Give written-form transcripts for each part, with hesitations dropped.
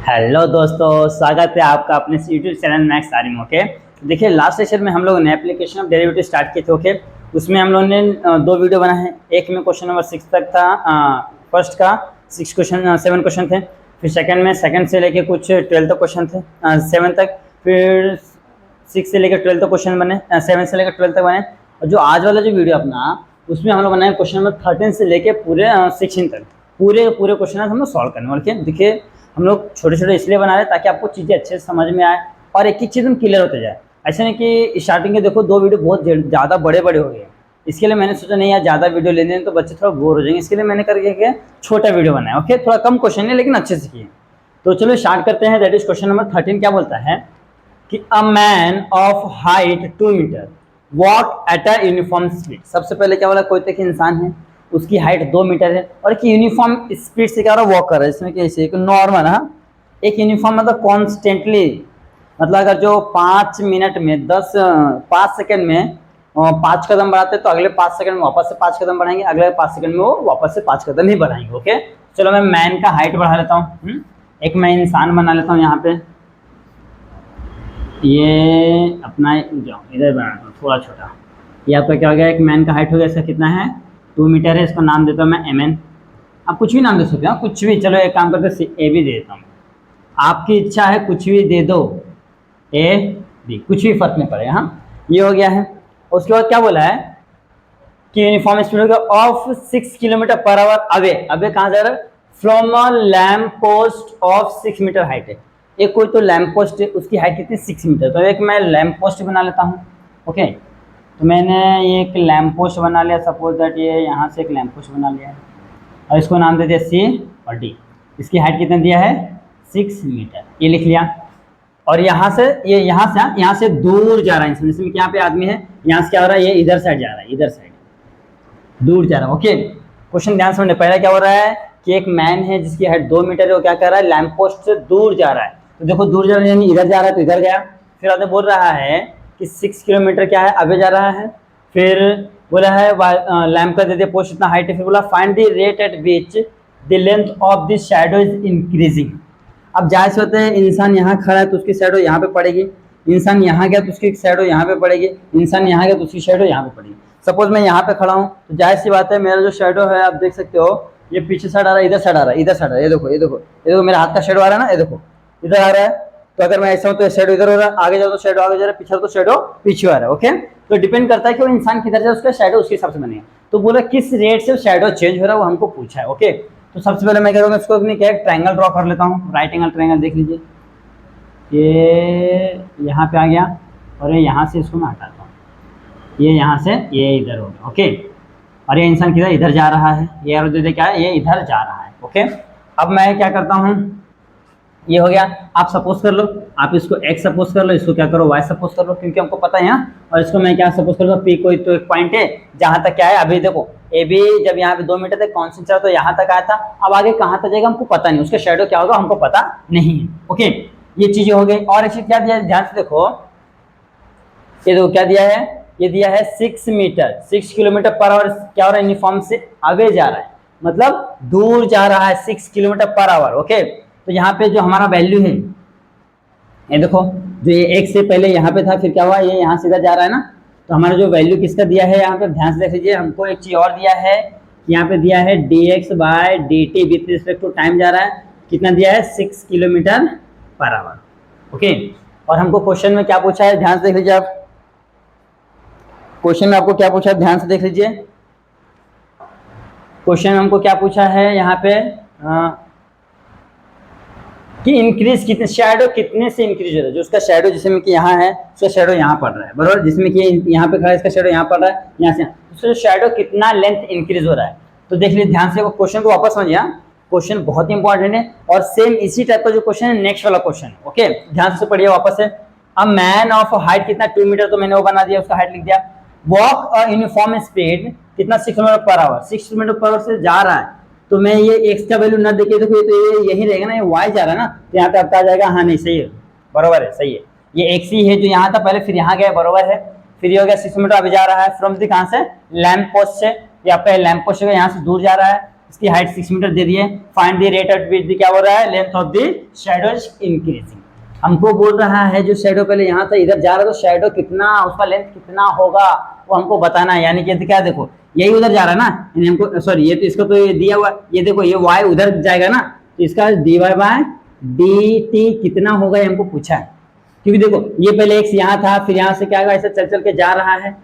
Hello दोस्तों, स्वागत है आपका अपने YouTube channel Max Aryan. Okay, देखिए लास्ट सेशन में हम लोगों ने एप्लीकेशन ऑफ डेरिवेटिव स्टार्ट किए थे। ओके, उसमें हम लोगों ने दो वीडियो बनाए हैं। एक में क्वेश्चन नंबर 6 तक था, फर्स्ट का 6 क्वेश्चन 7 क्वेश्चन थे। फिर सेकंड में सेकंड से लेके कुछ 12 तक क्वेश्चन थे, 7 तक। फिर 6 से लेकर 12 तक क्वेश्चन बने, 7 से लेकर 12 तक बने। और जो आज वाला जो वीडियो अपना, उसमें हम लोग बनाए क्वेश्चन नंबर 13 से लेके पूरे 16 तक। पूरे पूरे क्वेश्चन हम लोग सॉल्व करने वाले थे। देखिए हम लोग छोटे छोटे इसलिए बना रहे हैं ताकि आपको चीज़ें अच्छे से समझ में आए और एक एक चीज़ हम क्लियर होते जाए। ऐसा नहीं कि स्टार्टिंग के देखो 2 वीडियो बहुत ज़्यादा बड़े बड़े हो गए। इसके लिए मैंने सोचा नहीं यार ज़्यादा वीडियो ले लें तो बच्चे थोड़ा बोर हो जाएंगे, इसके लिए मैंने करके क्या छोटा वीडियो बनाया। ओके, थोड़ा कम क्वेश्चन है लेकिन अच्छे से किए। तो चलो स्टार्ट करते हैं। दैट इज क्वेश्चन नंबर 13 क्या बोलता है कि a man of height 2 metre walk at a uniform speed. सबसे पहले क्या बोला, कोई तक इंसान है, उसकी हाइट 2 मीटर है और एक यूनिफॉर्म स्पीड से क्या हो रहा है, वॉक कर रहा है। इसमें कैसे एक नॉर्मल, हाँ, एक यूनिफॉर्म मतलब कॉन्स्टेंटली, मतलब अगर जो 5 मिनट में 5 सेकंड में 5 कदम बढ़ाते हैं तो अगले 5 सेकंड में वापस से 5 कदम बढ़ाएंगे, अगले 5 सेकंड में वो वापस से 5 कदम ही बढ़ाएंगे। ओके, चलो मैं मैन का हाइट बढ़ा लेता हूँ। एक मैं इंसान बना लेता हूँ। यहाँ पे ये अपना जाओ इधर बनाता हूँ थोड़ा छोटा। ये आपका क्या हो गया, एक मैन का हाइट हो गया। इसका कितना है, 2 मीटर है। इसका नाम देता हूँ मैं एम एन। आप कुछ भी नाम दे सकते हो, कुछ भी। चलो एक काम करते ए भी दे देता हूँ, आपकी इच्छा है कुछ भी दे दो, ए बी, कुछ भी फर्क नहीं पड़ेगा। हाँ, ये हो गया है। उसके बाद क्या बोला है कि यूनिफॉर्म स्पीड हो गया of 6 kilometre per hour away. Away कहाँ जा रहा है, from a lamp post of 6 metre height है। एक कोई तो लैम्प पोस्ट है, उसकी हाइट कितनी, 6 मीटर। तो एक मैं लैम्प पोस्ट बना लेता हूँ। ओके, तो मैंने ये एक लैम्प पोस्ट बना लिया। सपोज दैट ये यहाँ से एक लैम्प पोस्ट बना लिया है और इसको नाम दे दिया सी और डी। इसकी हाइट कितना दिया है, 6 मीटर, ये लिख लिया। और यहाँ से ये यहाँ से दूर जा रहा है इंसान। इसमें यहाँ पे आदमी है, यहाँ से क्या हो रहा है, ये इधर साइड जा रहा है, इधर साइड दूर जा रहा है। ओके, क्वेश्चन ध्यान से। पहला क्या हो रहा है कि एक मैन है जिसकी हाइट 2 मीटर है, वो क्या कर रहा है, लैंप पोस्ट से दूर जा रहा है। तो देखो दूर जा रहा है यानी इधर जा रहा है, तो इधर गया। फिर आगे बोल रहा है कि 6 किलोमीटर क्या है, अबे जा रहा है। फिर बोला है लैंप का दे दिया पोस्ट इतना हाइट है। फिर बोला find the rate at which the length of the shadow is increasing. अब जाहिर सी बात है, इंसान यहाँ खड़ा है तो उसकी शैडो यहाँ पे पड़ेगी, इंसान यहाँ गया तो उसकी शैडो यहाँ पे पड़ेगी, इंसान यहाँ गया तो उसकी शैडो यहाँ पे पड़ेगी। सपोज मैं यहाँ पे खड़ा हूँ तो जाहिर सी बात है मेरा जो शैडो है आप देख सकते हो, ये पीछे साइड आ रहा है, इधर साइड आ रहा है, इधर साइड आ रहा है। ये देखो ये देखो ये देखो, मेरा हाथ का शैडो आ रहा है ना, ये देखो इधर आ रहा है। तो अगर मैं ऐसा हूँ तो शैडो इधर हो रहा है, आगे जाओ तो शैडो आगे जा रहा है, पीछे तो शैडो पीछे आ रहा है। ओके, तो डिपेंड करता है कि वो इंसान किधर जाए, उसका शैडो उसके हिसाब से बनेगा। तो बोला किस रेट से शैडो चेंज हो रहा है वो हमको पूछा है। ओके, तो सबसे पहले मैं करूँगा इसको अपनी क्या ट्रायंगल ड्रॉ कर लेता हूँ। राइट एंगल ट्रायंगल देख लीजिए, ये यहाँ पे आ गया और ये यहाँ से इसको मैं हटाता हूँ, ये यहाँ से ये इधर हो गया। ओके, और ये इंसान किधर, इधर जा रहा है। ये एरो दे क्या है, ये इधर जा रहा है। ओके, अब मैं क्या करता हूँ, ये हो गया। आप सपोज कर लो, आप इसको x सपोज कर लो, इसको क्या करो y सपोज कर लो, क्योंकि हमको पता है यहाँ। और इसको मैं क्या सपोज कर लो, p कोई तो एक पॉइंट है जहाँ तक क्या है। अभी देखो ए बी जब यहाँ पे 2 मीटर तक कॉन्स्टेंट चला तो यहाँ तक आया था, अब आगे कहाँ तक जाएगा हमको पता नहीं, उसका शेडो क्या होगा हमको पता नहीं है। ओके, ये चीजें हो गई। और एक चीज क्या दिया है, ध्यान से देखो, ये देखो क्या दिया है, ये दिया है 6 मीटर, 6 किलोमीटर पर आवर। क्या हो रहा है, यूनिफॉर्म से अवे जा रहा है, मतलब दूर जा रहा है 6 किलोमीटर पर आवर। ओके, तो यहाँ पे जो हमारा वैल्यू है, ये देखो, जो ये एक से पहले यहाँ पे था, फिर क्या हुआ, ये यहाँ सीधा जा रहा है ना। तो हमारा जो वैल्यू किसका दिया है, यहाँ पे ध्यान से देख लीजिए। हमको एक चीज और दिया है, यहाँ पे दिया है dx by dt with respect to time जा रहा है। कितना दिया है, 6 किलोमीटर पर आवर। ओके, और हमको क्वेश्चन में क्या पूछा है, ध्यान से देख लीजिए आप। क्वेश्चन में आपको क्या पूछा है, ध्यान से देख लीजिए। क्वेश्चन में हमको क्या पूछा है यहाँ पे कि इंक्रीज कितने, शैडो कितने से इंक्रीज हो रहा है। जो उसका शैडो जिसमें कि यहाँ है, उसका शैडो यहाँ पड़ रहा है, बराबर। जिसमें कि यहाँ पे खड़ा है, इसका शैडो यहाँ पड़ रहा है, यहाँ से उसका शैडो कितना लेंथ इंक्रीज हो रहा है। तो देख लीजिए ध्यान से, क्वेश्चन को वापस समझिए। क्वेश्चन बहुत ही इंपॉर्टेंट है और सेम इसी टाइप का जो क्वेश्चन है नेक्स्ट वाला क्वेश्चन है। ओके, ध्यान से पढ़िए वापस से। अ मैन ऑफ हाइट कितना, 2 मीटर, तो मैंने वो बना दिया, उसका हाइट लिख दिया। वॉक अ यूनिफॉर्म स्पीड कितना, 6 kilometre per our, 6 kilometre per our से जा रहा है। तो मैं ये x का वैल्यू ना देखे, देखो ये तो ये यही रहेगा ना, ये y जा रहा है ना, तो यहाँ पे आपका आ जाएगा, हाँ नहीं सही है, बराबर है, सही है। ये x ही है जो यहाँ था पहले, फिर यहाँ गया, बराबर है। फिर ये हो गया 6 मीटर अभी जा रहा है फ्रॉम दी, कहाँ से, लैंप पोस्ट से। ये आपका लैंप पोस्ट यहाँ से दूर जा रहा है। इसकी हाइट 6 मीटर दे दी है। Find the rate at which क्या हो रहा है, length of the shadow is increasing. हमको बोल रहा है जो शैडो पहले यहाँ था इधर जा रहा है, तो शैडो कितना, उसका लेंथ कितना होगा वो हमको बताना है। यानी कि क्या, देखो यही उधर जा रहा है ना, यानी हमको सॉरी ये तो इसको तो ये दिया हुआ, ये देखो ये y उधर जाएगा ना, तो इसका dy बाय dt कितना होगा ये हमको पूछा है। क्योंकि देखो ये पहले x यहाँ था, फिर यहाँ से क्या होगा, ऐसे चल चल के जा रहा है,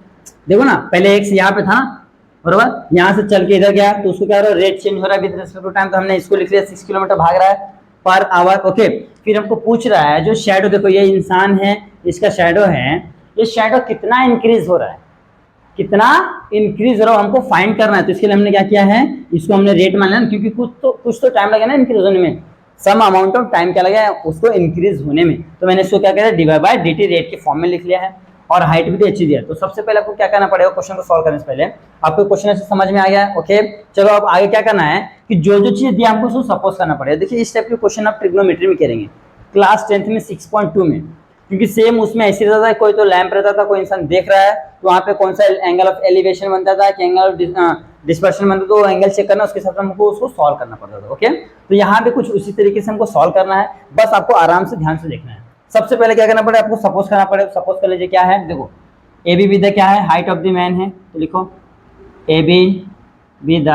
देखो ना पहले x यहाँ पे था ना, बरोबर, यहाँ से चल के इधर गया, तो उसको क्या हो रहा है, रेट चेंज हो रहा है विद रिस्पेक्ट टू टाइम, तो हमने इसको लिख लिया 6 किलोमीटर भाग रहा है पर आवर। ओके, फिर हमको पूछ रहा है जो शैडो, देखो ये इंसान है, इसका शैडो है, ये शैडो कितना इंक्रीज हो रहा है, कितना इंक्रीज हो रहा है हमको फाइंड करना है। तो इसके लिए हमने क्या किया है, इसको हमने रेट मान लिया, क्योंकि कुछ तो टाइम लगेगा ना इंक्रीज होने में, सम अमाउंट ऑफ टाइम क्या लगा उसको इंक्रीज होने में। तो मैंने इसको क्या किया, डिवाइड बाय dt रेट के फॉर्म में लिख लिया है, और हाइट भी अच्छी दिया। तो सबसे पहले आपको क्या करना पड़ेगा, क्वेश्चन को सॉल्व करने से पहले आपको क्वेश्चन ऐसे समझ में आ गया। ओके, चलो अब आगे क्या करना है कि जो जो चीज दिया हमको उसको सपोज करना पड़ेगा। देखिए इस टाइप के क्वेश्चन आप ट्रिग्नोमेट्री में करेंगे क्लास 10th में 6.2 में, क्योंकि सेम उसमें ऐसे रहता था, कोई तो लैंप रहता था, कोई इंसान देख रहा है, तो वहाँ पे कौन सा एंगल ऑफ एलिवेशन बनता था कि एंगल ऑफ डिस्पर्शन बनता, तो एंगल चेक करना, उसके हिसाब से हमको उसको सॉल्व करना पड़ता था। ओके, तो यहाँ पे कुछ उसी तरीके से हमको सॉल्व करना है, बस आपको आराम से ध्यान से देखना है। सबसे पहले क्या करना पड़ेगा, आपको सपोज करना पड़ेगा। सपोज कर लीजिए क्या है, देखो ए बी विद क्या है, हाइट ऑफ द मैन है, तो लिखो A be with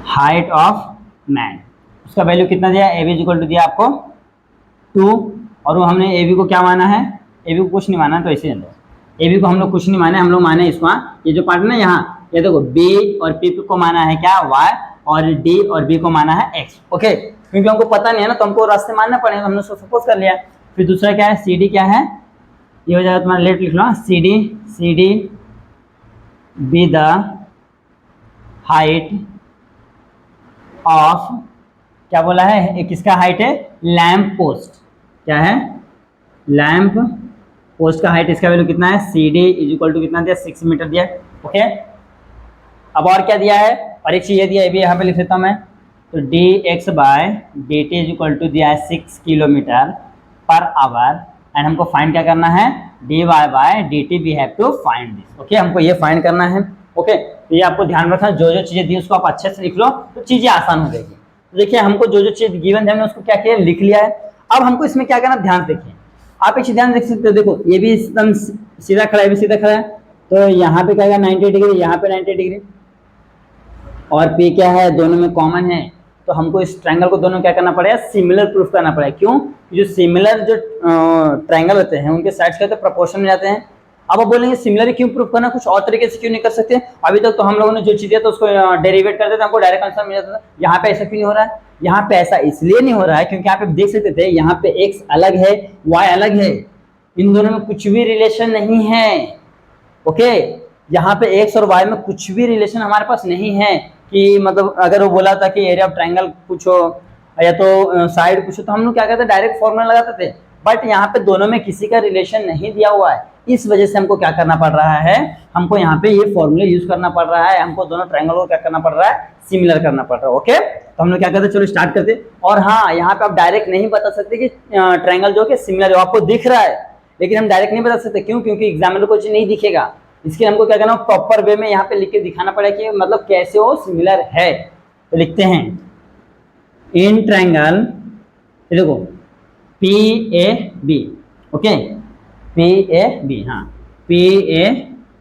height of man, उसका वैल्यू कितना दिया, ए बी इक्वल टू दिया आपको 2, और वो हमने ए बी को क्या माना है, ए बी को कुछ नहीं माना, तो ऐसे ए बी को हम लोग कुछ नहीं माने, हम लोग माने इसको, ये जो पार्ट है ना यहाँ, ये देखो बी और पी को माना है क्या y, और डी और बी को माना है x। ओके, क्योंकि हमको पता नहीं है ना, तो हमको रास्ते मानना पड़ेगा, हमने उसको सपोज कर लिया। फिर दूसरा क्या है, सी डी क्या है, ये हो जाएगा तुम्हारा, लेट लिख लो, C D B the height of, क्या बोला है, किसका हाइट है, लैंप पोस्ट, क्या है, लैंप पोस्ट का हाइट, इसका वैल्यू कितना है, C D is equal to कितना दिया, 6 मीटर दिया। ओके, अब और क्या दिया है, और एक चीज ये दिया है, भी यहाँ पे लिख देता हूँ मैं, तो D X by D T is equal to दिया है 6 किलोमीटर पर आवर, एंड हमको फाइंड क्या करना है, D Y by D T we have to find this. Okay, हमको ये फाइंड करना है। ओके, तो ये आपको ध्यान रखना, जो जो चीजें दी उसको आप अच्छे से लिख लो, तो चीजें आसान हो जाएगी। तो देखिए हमको जो जो चीज गिवन थे हमने उसको क्या किया, लिख लिया है। अब हमको इसमें क्या करना, ध्यान देखिए, आप एक चीज ध्यान देख सकते हो, देखो ये भी एकदम सीधा खड़ा है, भी सीधा खड़ा है, तो यहाँ पे क्या है 90 डिग्री, यहाँ पे 90 डिग्री, और पी क्या है, दोनों में कॉमन है, तो हमको इस ट्रायंगल को दोनों क्या करना पड़ेगा, सिमिलर प्रूफ करना पड़ेगा। क्यों, जो सिमिलर जो ट्रायंगल होते हैं उनके साइड्स क्या प्रोपोर्शन में जाते हैं। अब आप बोलेंगे सिमिलर क्यों प्रूफ करना, कुछ और तरीके से क्यों नहीं कर सकते, अभी तक तो हम लोगों ने जो चीज दिया तो उसको डेरिवेट करते थे, हमको डायरेक्ट आंसर मिल जाता था, यहाँ पे ऐसा क्यों नहीं हो रहा है, यहाँ पे ऐसा इसलिए नहीं हो रहा है क्योंकि यहाँ पे देख सकते थे, यहाँ पे x अलग है y अलग है, इन दोनों में कुछ भी रिलेशन नहीं है। ओके, यहाँ पे x और y में कुछ भी रिलेशन हमारे पास नहीं है, कि मतलब अगर वो बोला था कि एरिया ऑफ ट्रायंगल पूछो या तो साइड पूछो, तो हम लोग क्या करते डायरेक्ट फॉर्मूला लगाते थे, बट यहाँ पे दोनों में किसी का रिलेशन नहीं दिया हुआ है, इस वजह से हमको क्या करना पड़ रहा है, हमको यहाँ पे ये फॉर्मूला यूज करना पड़ रहा है, हमको दोनों ट्रायंगल को क्या करना पड़ रहा है, सिमिलर करना पड़ रहा है। ओके, तो हम लोग क्या करते, चलो स्टार्ट करते। और हाँ, यहाँ पे आप डायरेक्ट नहीं बता सकते कि ट्रायंगल जो कि सिमिलर है, आपको दिख रहा है, लेकिन हम डायरेक्ट नहीं बता सकते, क्यों, क्योंकि एग्जामिनर को नहीं दिखेगा, इसके हमको क्या करना, प्रॉपर वे में यहाँ पे लिख के दिखाना पड़ेगा कि मतलब कैसे वो सिमिलर है। तो लिखते हैं इन ट्रायंगल, देखो P A B, okay, P A B, हाँ P A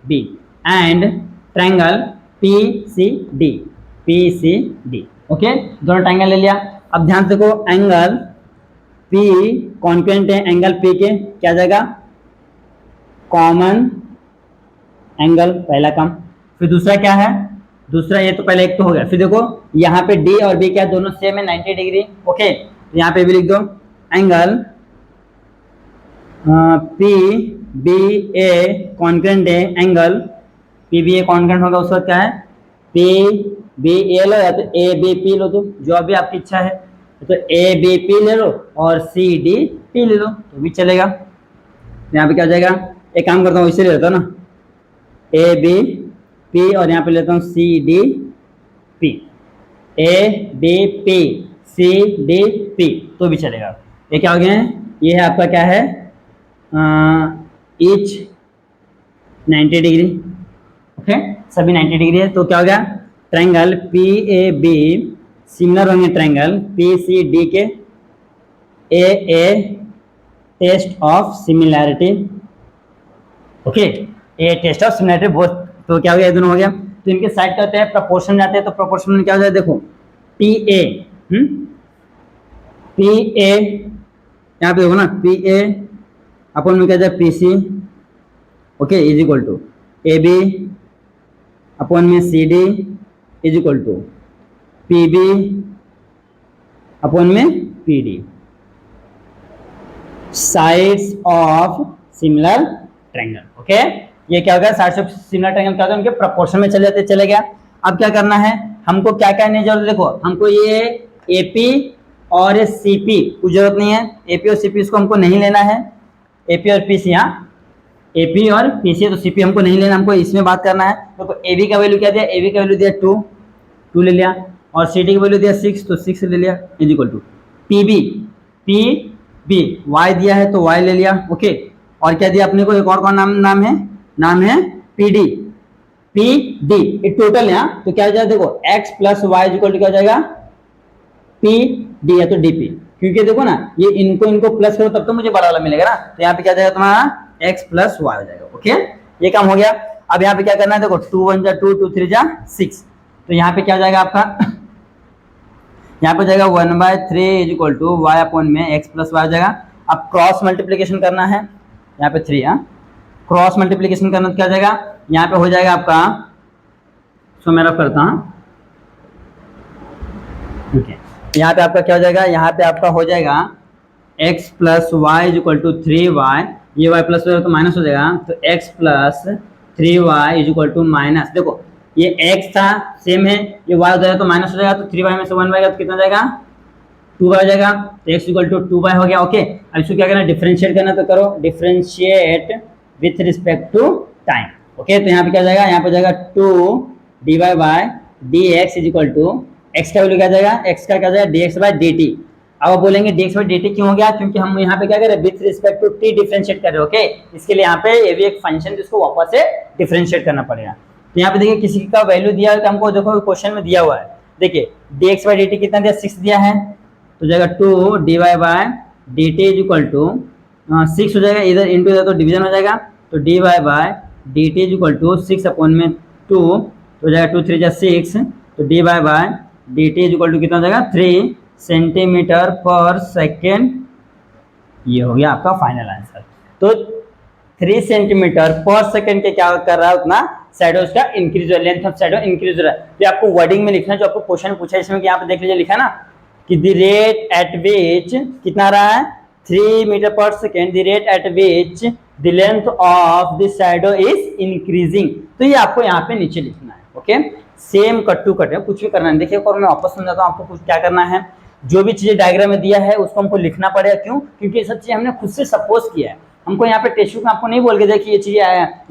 B and triangle P C D, P C D. Okay, दोनों ट्रायंगल ले लिया। अब ध्यान से देखो, एंगल पी कॉन्करेंट है एंगल पी के, क्या जाएगा, कॉमन एंगल, पहला काम। फिर दूसरा क्या है, दूसरा ये तो पहले एक तो हो गया। फिर देखो यहाँ पे डी और बी क्या है, दोनों सेम है 90 डिग्री। ओके, तो यहाँ पे भी लिख दो एंगल पी बी ए कॉन्करेंट है, एंगल पी बी ए कॉन्करेंट होगा, उसका क्या है, पी बी ए लो या तो ए बी पी लो, तो जो अभी आपकी इच्छा है, तो ए बी पी ले लो और सी डी पी ले लो तो भी चलेगा। यहाँ पे क्या हो जाएगा, एक काम करता हूँ, इसे ले लेता हूँ ना, ए बी पी और यहाँ पे लेता हूँ C D P, A B P C D P तो भी चलेगा। ये क्या हो गया है, ये है आपका क्या है, ईच 90 डिग्री। ओके, सभी 90 डिग्री है। तो क्या हो गया, triangle P A B similar होंगे ट्रायंगल पी सी डी के A test of similarity. Okay, A test of similarity both. तो क्या हो गया, ये दोनों हो गया। तो इनके साइड क्या होते हैं, प्रोपोर्शन जाते हैं। तो प्रोपोर्शन में क्या हो जाए, देखो पी ए पी ए यहाँ पे देखो ना, पी ए अपन में क्या जाए P C, okay, is equal to A B अपन में C D is equal to P B अपन में P D. Sides of similar triangle. Okay, ये क्या होगा, साइड्स ऑफ सिमिलर ट्रायंगल क्या होता है, उनके प्रोपोर्शन में चले जाते, चले गया। अब क्या करना है हमको, क्या क्या नहीं जरूरत, देखो हमको ये एपी और सीपी की जरूरत नहीं है। एपी और सीपी इसको हमको नहीं लेना है, एपी और पीसी, हाँ एपी और पीसी, तो सीपी हमको नहीं लेना, हमको इसमें बात करना है। तो एबी का वैल्यू क्या दिया, एबी का वैल्यू दिया 2 ले लिया, और सीडी का वैल्यू दिया 6, तो 6 ले लिया, is equal to PB P Y दिया है तो वाई ले लिया। ओके, और क्या दिया अपने को, एक और कौन नाम है पीडी ये टोटल है। तो क्या हो जाएगा, देखो x plus Y equal to क्या हो जाएगा, पी डी है तो डीपी, क्योंकि देखो ना ये इनको प्लस करो तब तो मुझे बड़ा वाला मिलेगा ना। तो यहाँ पे क्या जाएगा तुम्हारा x प्लस वाई हो जाएगा। ओके, ये काम हो गया। अब यहाँ पे क्या करना है, देखो 2 1 जा 2 2 3 जा 6, तो यहाँ पे क्या हो जाएगा आपका यहाँ पे जाएगा 1/3 is equal to Y upon में x प्लस वाई हो जाएगा। अब क्रॉस मल्टीप्लीकेशन करना है, यहाँ पे 3, हाँ क्रॉस मल्टीप्लीकेशन करना तो क्या जाएगा, यहाँ पे हो जाएगा आपका, सो मैं रफ करता हूँ, ठीक है। यहाँ पे आपका क्या हो जाएगा, यहाँ पे आपका हो जाएगा x plus Y is equal to 3y, ये y प्लस तो माइनस हो जाएगा, तो x प्लस 3y is equal to minus, देखो ये x था सेम है, ये y हो जाएगा तो माइनस हो जाएगा, तो 3y में से 1 जाएगा तो कितना जाएगा 2y हो जाएगा, तो x इक्वल टू 2y हो गया। ओके, अब इसको क्या करना, डिफरेंशिएट करना, तो करो differentiate with respect to time. Okay, तो यहाँ पे क्या जाएगा, यहाँ पे जाएगा 2 dy by dx is equal to x का वैल्यू क्या जाएगा, x का क्या जाएगा dx बाय dt। अब आप बोलेंगे dx बाय dt क्यों हो गया, क्योंकि हम यहाँ पे क्या कर रहे हैं, with respect to t differentiate कर रहे हैं। ओके, इसके लिए यहाँ पे ये भी एक फंक्शन जिसको वापस से डिफरेंशिएट करना पड़ेगा। तो यहाँ पे देखिए किसी का वैल्यू दिया है, हमको देखो क्वेश्चन में दिया हुआ है, देखिए dx बाय dt कितना दिया, 6 दिया है, तो जाएगा 2 dy by dt is equal to 6 हो जाएगा, इधर इंटू इधर तो डिवीजन हो जाएगा, तो dy by dt is equal to 6 upon में 2, तो जाएगा 2 3 जा 6, तो dy by dt is equal to कितना हो जाएगा 3 सेंटीमीटर पर सेकेंड। ये हो गया आपका फाइनल आंसर। तो 3 सेंटीमीटर पर सेकेंड के क्या कर रहा है, उतना शैडो उसका इंक्रीज हो, लेंथ ऑफ शैडो इंक्रीज हो रहा है। तो आपको वर्डिंग में लिखना है, जो आपको क्वेश्चन पूछा है इसमें, यहाँ पे देख लीजिए लिखा है ना कि द रेट एट विच कितना आ रहा है 3 metre per second, the rate at which the length of the shadow is increasing. तो ये आपको यहाँ पे नीचे लिखना है। Okay, same cut to cut है, कुछ भी करना है। देखिए और मैं वापस समझाता हूँ आपको, कुछ क्या करना है, जो भी चीजें डायग्राम में दिया है उसको हमको लिखना पड़ेगा। क्यों, क्योंकि ये सब चीजें हमने खुद से सपोज किया है। हमको यहाँ पे टेस्ट बुक में आपको नहीं बोल के देखिए ये चीजें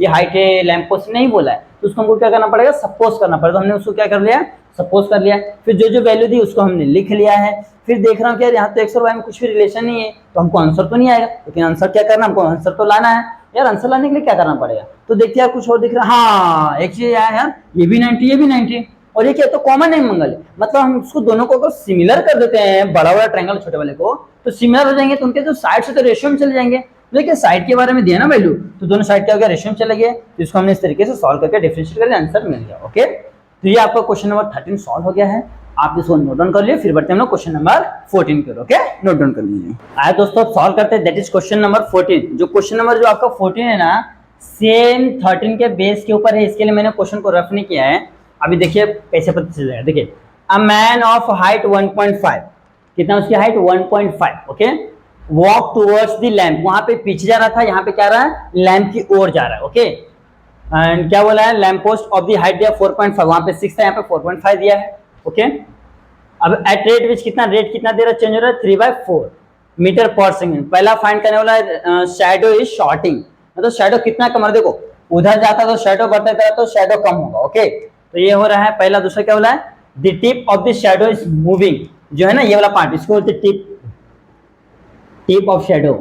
ये हाइट है, लैंप पोस्ट नहीं बोला है, तो उसको हमको क्या करना पड़ेगा, सपोज करना पड़ेगा। तो हमने उसको क्या कर लिया, सपोज कर लिया, फिर जो जो वैल्यू दी उसको हमने लिख लिया है। फिर देख रहा हूँ कि यार यहाँ तो एक्स और वाई में कुछ भी रिलेशन नहीं है, तो हमको आंसर तो नहीं आएगा, लेकिन आंसर क्या करना, हमको आंसर तो लाना है। यार आंसर लाने के लिए क्या करना पड़ेगा, तो देखिए यार कुछ और दिख रहा है, हाँ एक चीज आया यार, ये भी 90 ये भी 90, और ये क्या तो कॉमन है मंगल है, मतलब हम उसको दोनों को अगर सिमिलर कर देते हैं, बड़ा वाला ट्रायंगल छोटे वाले को, तो सिमिलर हो जाएंगे, तो उनके जो साइड से तो रेशियो में चले जाएंगे। देखिए साइड के बारे में दिया ना वैल्यू, तो दोनों साइड क्या हो गया, रेशियो में चले गए, तो इसको हमने इस तरीके से सॉल्व करके डिफरेंशिएट करके आंसर मिल गया। ओके, तो ये आपका क्वेश्चन नंबर 13 सॉल्व हो गया है। आप इसको नोट डाउन कर लिए, फिर बढ़ते हैं हम लोग क्वेश्चन नंबर 14 की ओर। ओके, नोट डाउन कर लीजिए। आया दोस्तों, सॉल्व करते हैं, दैट इज क्वेश्चन नंबर 14। जो क्वेश्चन नंबर जो आपका 14 है ना, सेम 13 के बेस के ऊपर है, इसके लिए मैंने क्वेश्चन को रफ नहीं किया है। अभी देखिए कैसे पता चल जाएगा। देखिए अ मैन ऑफ हाइट 1.5, कितना उसकी height 1.5। Okay, walk towards the lamp, वहां पे पीछे जा रहा था, यहाँ पे क्या रहा है, लैंप की ओर जा रहा है। ओके, एंड क्या बोला है, lamp post of the height दिया 4.5, वहां पे 6 था, यहाँ पे 4.5 दिया है। ओके, अब एट रेट विच कितना रेट कितना दे रहा है, चेंज हो रहा है 3/4 मीटर पर सेकंड। पहला फाइंड करने वाला है शैडो इज शॉर्टिंग, मतलब शैडो कितना कम, देखो उधर जाता तो शैडो बढ़ता था तो शैडो कम होगा। ओके, तो ये हो रहा है पहला। दूसरा क्या बोला है, the tip of the shadow is moving, जो है ना ये वाला पार्ट, इसको बोलते टिप ऑफ शैडो,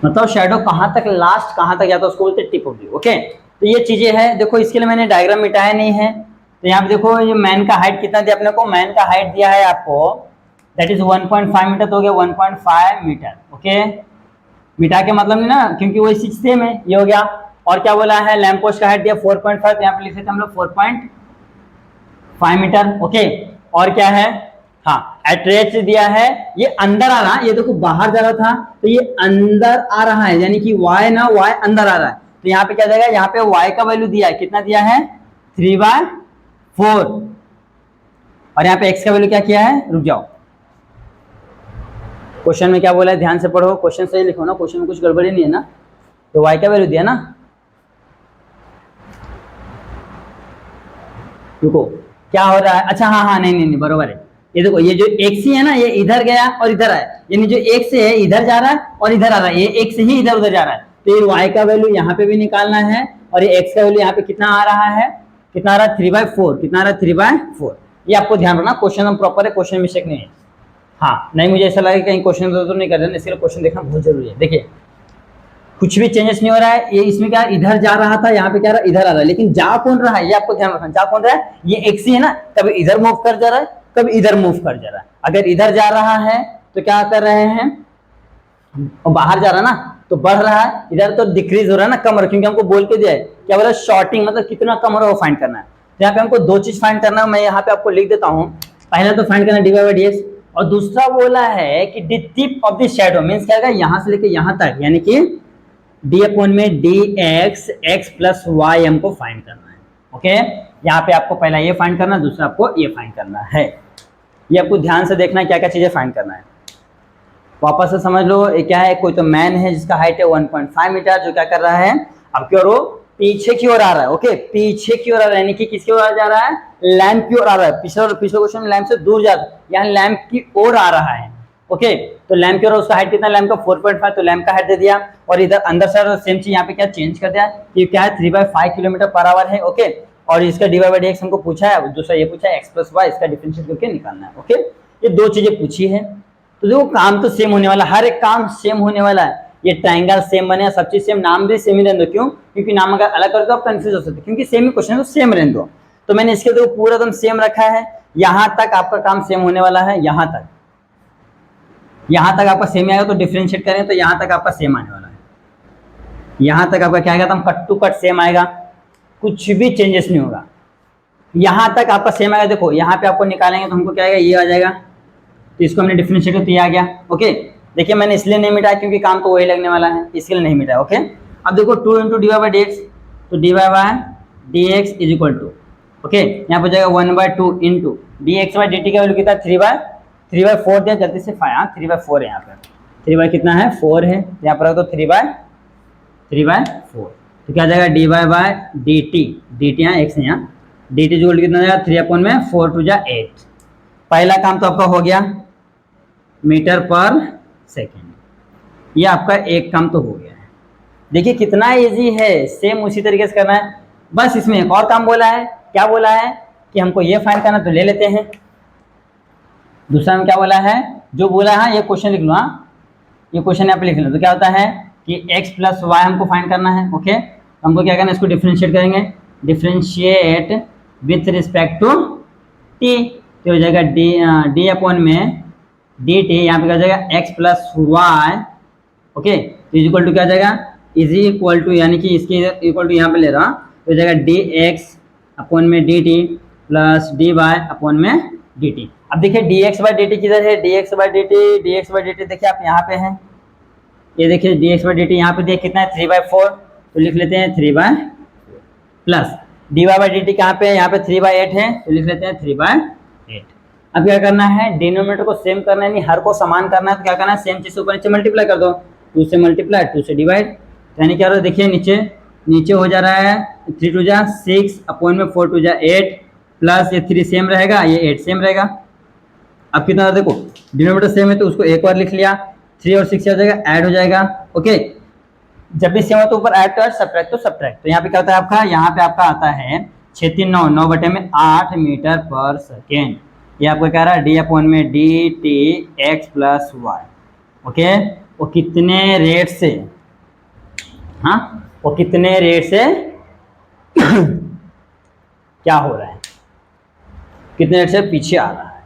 मतलब शेडो कहाँ तक, लास्ट कहाँ तक जाता है उसको बोलते हैं टिप ऑफ व्यू। ओके, तो ये चीजें हैं। देखो इसके लिए मैंने डायग्राम मिटाया नहीं है, तो यहाँ पे देखो ये मैन का हाइट कितना दिया अपने को, मैन का हाइट दिया है आपको दैट इज 1.5 मीटर, तो हो गया 1.5 मीटर। ओके, मिटा के मतलब नहीं ना, क्योंकि वही चीज सेम है, ये हो गया। और क्या बोला है, लैंप पोस्ट का हाइट दिया 4.5, तो यहाँ पे लिख लेते हैं हम लोग 4.5 मीटर। ओके, और क्या है, हाँ एट्रेच दिया है, ये अंदर आ रहा है, ये देखो बाहर जा रहा था तो ये अंदर आ रहा है, यानी कि y ना, y अंदर आ रहा है, तो यहाँ पे क्या जाएगा, यहाँ पे y का वैल्यू दिया है, कितना दिया है 3/4, और यहाँ पे x का वैल्यू क्या किया है, रुक जाओ, क्वेश्चन में क्या बोला है, ध्यान से पढ़ो, क्वेश्चन सही लिखो ना, क्वेश्चन में कुछ गड़बड़ी नहीं है ना। तो y का वैल्यू दिया ना, रुको क्या हो रहा है, अच्छा हाँ नहीं बरोबर है, ये देखो ये जो x ही है ना, ये इधर गया और इधर आया, यानी जो x है इधर जा रहा है और इधर आ रहा है, ये x ही इधर उधर जा रहा है, तो ये y का वैल्यू यहाँ पे भी निकालना है, और ये x का वैल्यू यहाँ पे कितना आ रहा है, कितना आ रहा है 3/4, कितना आ रहा है 3/4, ये आपको ध्यान रखना, क्वेश्चन हम प्रॉपर है, क्वेश्चन मिस्टेक नहीं है। हाँ नहीं, मुझे ऐसा लगा कहीं क्वेश्चन तो नहीं कर रहे हैं, इसलिए क्वेश्चन देखना बहुत जरूरी है। देखिए कुछ भी चेंजेस नहीं हो रहा है, ये इसमें क्या इधर जा रहा था, यहाँ पे क्या रहा इधर आ रहा है, लेकिन जा कौन रहा है ये आपको ध्यान रखना, जा कौन रहा है, ये x ही है ना, कभी इधर मूव कर जा रहा है, कभी इधर मूव कर जा रहा है। अगर इधर जा रहा है तो क्या कर रहे हैं, और बाहर जा रहा है ना तो बढ़ रहा है, इधर तो डिक्रीज हो रहा है ना, कम हो रहा है, क्योंकि हमको बोल के दिया है क्या बोला, शॉर्टिंग, मतलब कितना कम हो रहा है वो फाइंड करना है। तो यहाँ पे हमको दो चीज फाइंड करना है, मैं यहाँ पे आपको लिख देता हूँ। पहला तो फाइंड करना dy/dx, और दूसरा बोला है कि the tip of the shadow, means क्या है, यहाँ से लेके यहाँ तक, यानी कि d/में dx x प्लस y हमको फाइंड करना है। ओके, यहाँ पे आपको पहला ये फाइंड करना है, दूसरा आपको ये फाइंड करना है, ये आपको ध्यान से देखना है क्या क्या चीजें फाइंड करना है। वापस से समझ लो, ये क्या है, कोई तो मैन है जिसका हाइट है 1.5 मीटर, जो क्या कर रहा है, अब की ओर वो पीछे की ओर आ रहा है। ओके, पीछे की ओर आ रहा है, यानी कि किसकी ओर जा रहा है, लैंप की ओर आ रहा है, पिछले क्वेश्चन में लैंप से दूर जा रहा है, यहाँ लैंप की ओर आ रहा है। ओके, तो लैंप की ओर उसका हाइट कितना, लैंप का 4.5, तो लैंप का हाइट दे दिया, और इधर अंदर साइड सेम चीज यहाँ पे क्या चेंज कर दिया, ये क्या है 3/5 km/h है। ओके, और इसका dy/dx हमको पूछा है, दूसरा ये पूछा है x + y, इसका डिफरेंशिएट करके निकालना है। ओके, ये दो चीजें पूछी है, तो देखो काम तो सेम होने वाला, हर एक काम सेम होने वाला है, ये ट्रायंगल सेम बने, सब चीज सेम, नाम भी सेम ही रहने दो, क्यों, क्योंकि नाम अगर अलग कर दो आप कंफ्यूज हो सकते, क्योंकि सेम ही क्वेश्चन है तो सेम रहने दो। तो मैंने इसके देखो पूरा एकदम सेम रखा है, यहाँ तक आपका काम सेम होने वाला है, यहाँ तक आपका सेम आएगा, तो डिफरेंशिएट करें तो यहाँ तक आपका सेम आने वाला है, यहाँ तक आपका क्या आएगा, एकदम कट टू कट सेम आएगा, कुछ भी चेंजेस नहीं होगा, यहाँ तक आपका सेम आएगा। देखो यहाँ पे आपको निकालेंगे तो हमको क्या आएगा, ये आ जाएगा, तो इसको हमने डिफरेंशिएट किया तो ये आ गया। ओके, देखिए मैंने इसलिए नहीं मिटाया क्योंकि काम तो वही लगने वाला है, इसलिए नहीं मिटाया। ओके, अब देखो 2 × dy/dx, तो dy/dx is equal to, okay यहाँ पर जाएगा 1/2 × dx/dt का वैल्यू कितना 3/4 दिया, जल्दी से 3/4 है, यहाँ पर 3 कितना है 4 है, यहाँ पर तो 3/4, तो क्या जाएगा dy/dt यहाँ x है, यहाँ dt जो कितना जाएगा 3/4 2 × 8। पहला काम तो आपका हो गया मीटर/सेकेंड, ये आपका एक काम तो हो गया है। देखिए कितना इजी है, सेम उसी तरीके से करना है, बस इसमें एक और काम बोला है, क्या बोला है कि हमको ये फाइंड करना, तो ले लेते हैं। दूसरा में क्या बोला है, जो बोला है ये क्वेश्चन लिख लो, हाँ ये क्वेश्चन यहाँ पे लिख लो, तो क्या होता है कि x + y हमको फाइंड करना है। ओके, हमको क्या करना है, इसको डिफरेंशिएट करेंगे, differentiate with respect to t, तो हो जाएगा d/में dt, यहाँ पे क्या हो जाएगा x + y। ओके, तो इज इक्वल टू क्या हो जाएगा, इज इक्वल टू, यानी कि इसके इक्वल टू यहाँ पे ले रहा हूँ, तो हो जाएगा dx/में dt प्लस dy/में dt। अब देखिए dx/dt किधर है, dx/dt देखिए आप यहाँ पे हैं, ये देखिए dx/dt यहाँ पे देखिए कितना है 3/4, तो लिख लेते हैं 3/4 प्लस dy/dt कहाँ पे है, यहाँ पे 3/8 है, तो लिख लेते हैं 3/8। अब क्या करना है, डिनोमिनेटर को सेम करना है, नहीं हर को समान करना है, तो क्या करना है, सेम चीज से ऊपर नीचे मल्टीप्लाई कर दो, 2 से मल्टीप्लाई 2 से डिवाइड, यानी क्या हो रहा है, देखिए नीचे हो जा रहा है 3 × 2 = 6/4 4 × 2 = 8 प्लस ये 3 सेम रहेगा, ये 8 सेम रहेगा। अब कितना, देखो डिनोमिनेटर सेम है तो उसको एक बार लिख लिया, 3 और 6 हो जाएगा, ऐड हो जाएगा। ओके, जब भी सेम हो तो ऊपर ऐड तो ऐड, सब्ट्रैक्ट तो सब्ट्रैक्ट, तो यहाँ पे क्या होता है आपका, यहाँ पे आपका आता है 6 3 9 9/8 मीटर/सेकेंड, ये आपको कह रहा है d/में dt x + y। ओके, वो कितने रेट से हाँ, वो कितने रेट से क्या हो रहा है, कितने रेट से पीछे आ रहा है।